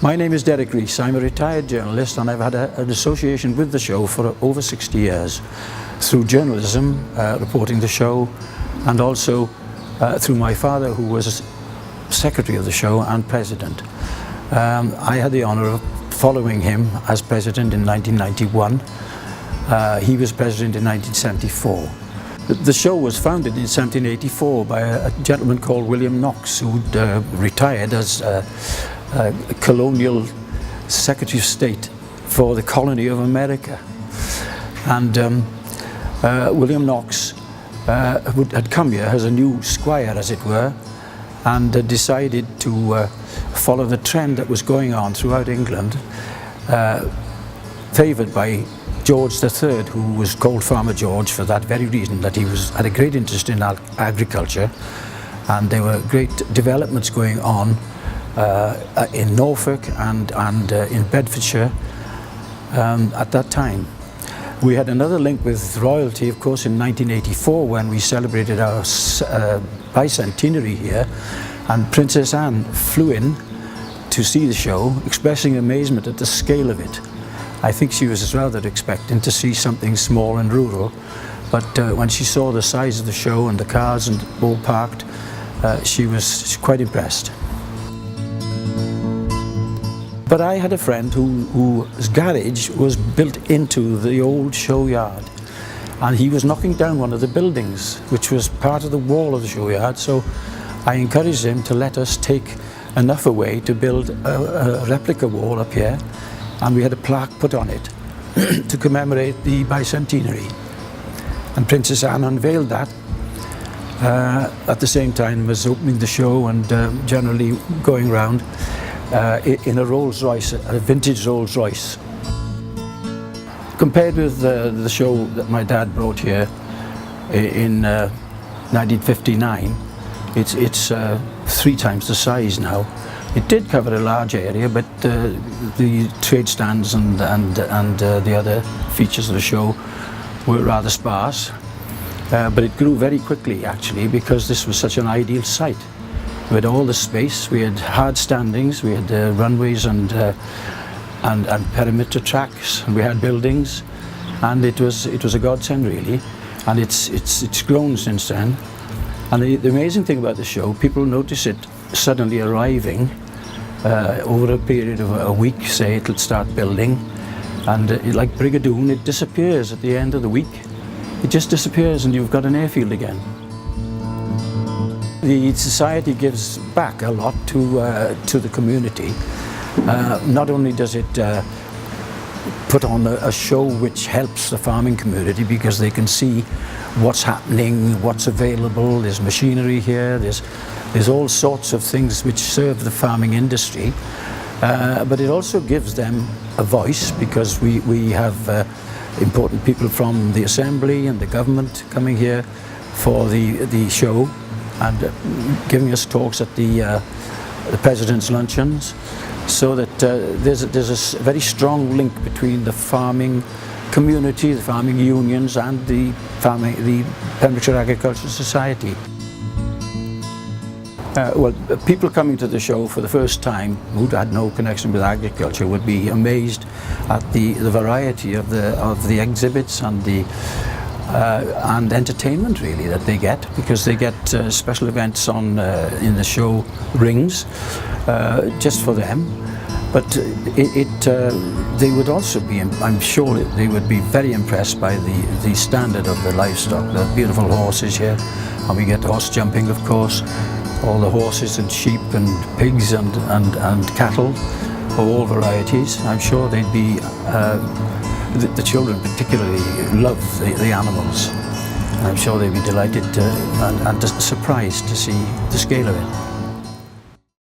My name is Rees. I'm a retired journalist, and I've had an association with the show for over 60 years through journalism, reporting the show, and also through my father, who was secretary of the show and president. I had the honour of following him as president in 1991. He was president in 1974. The show was founded in 1784 by a gentleman called William Knox, who'd retired as colonial Secretary of State for the colony of America. And William Knox had come here as a new squire, as it were, and decided to follow the trend that was going on throughout England, favoured by George III, who was called Farmer George for that very reason, that he had a great interest in agriculture, and there were great developments going on in Norfolk and in Bedfordshire at that time. We had another link with royalty, of course, in 1984 when we celebrated our bicentenary here, and Princess Anne flew in to see the show, expressing amazement at the scale of it. I think she was rather expecting to see something small and rural, but when she saw the size of the show and the cars and all parked, she was quite impressed. But I had a friend whose garage was built into the old show yard, and he was knocking down one of the buildings, which was part of the wall of the show yard, so I encouraged him to let us take enough away to build a replica wall up here, and we had a plaque put on it to commemorate the bicentenary. And Princess Anne unveiled that at the same time as opening the show and generally going round in a Rolls Royce, a vintage Rolls Royce. Compared with the show that my dad brought here in 1959, it's 3 times the size now. It did cover a large area, but the trade stands and the other features of the show were rather sparse. But it grew very quickly, actually, because this was such an ideal site. We had all the space, we had hard standings, we had runways and perimeter tracks, and we had buildings, and it was a godsend, really. And it's grown since then. And the amazing thing about the show, people notice it suddenly arriving over a period of a week, say it'll start building, and like Brigadoon, it disappears at the end of the week. It just disappears and you've got an airfield again. The society gives back a lot to the community. Not only does it put on a show which helps the farming community, because they can see what's happening, what's available, there's machinery here, there's all sorts of things which serve the farming industry, but it also gives them a voice, because we have important people from the Assembly and the government coming here for the show and giving us talks at the President's luncheons, so that there's a very strong link between the farming community, the farming unions, and the Pembrokeshire Agricultural Society. Well, people coming to the show for the first time who had no connection with agriculture would be amazed at the variety of the exhibits and and entertainment, really, that they get, because they get special events on in the show rings just for them. But they would also be, I'm sure they would be very impressed by the standard of the livestock, the beautiful horses here, and we get horse jumping, of course, all the horses and sheep and pigs and cattle of all varieties. I'm sure they'd be, the children particularly love the animals. I'm sure they'd be delighted and surprised to see the scale of it.